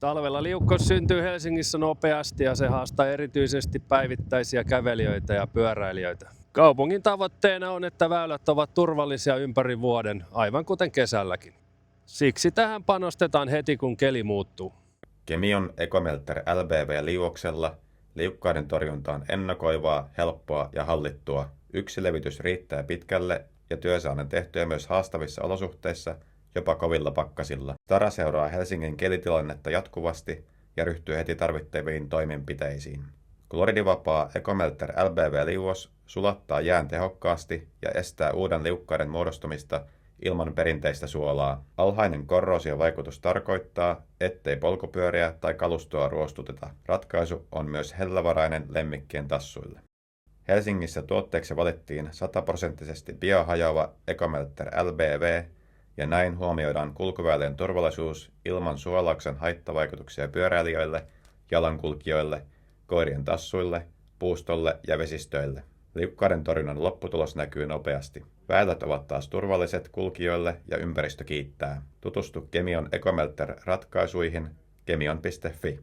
Talvella liukkos syntyy Helsingissä nopeasti ja se haastaa erityisesti päivittäisiä kävelijöitä ja pyöräilijöitä. Kaupungin tavoitteena on, että väylät ovat turvallisia ympäri vuoden, aivan kuten kesälläkin. Siksi tähän panostetaan heti, kun keli muuttuu. Kemion Ecomelter LBV-liuoksella liukkaiden torjunta on ennakoivaa, helppoa ja hallittua. Yksi levitys riittää pitkälle ja työ saadaan tehtyä myös haastavissa olosuhteissa, jopa kovilla pakkasilla. Tara seuraa Helsingin kelitilannetta jatkuvasti ja ryhtyy heti tarvittaviin toimenpiteisiin. Kloridivapaa Ecomelter LBV-liuos sulattaa jään tehokkaasti ja estää uuden liukkaiden muodostumista ilman perinteistä suolaa. Alhainen korroosiovaikutus tarkoittaa, ettei polkupyöriä tai kalustoa ruostuteta. Ratkaisu on myös hellävarainen lemmikkien tassuille. Helsingissä tuotteeksi valittiin 100% biohajoava Ecomelter LBV, ja näin huomioidaan kulkuväylien turvallisuus ilman suolauksen haittavaikutuksia pyöräilijöille, jalankulkijoille, koirien tassuille, puustolle ja vesistöille. Liukkaiden torjunnan lopputulos näkyy nopeasti. Väylät ovat taas turvalliset kulkijoille ja ympäristö kiittää. Tutustu Kemion Ecomelter-ratkaisuihin kemion.fi.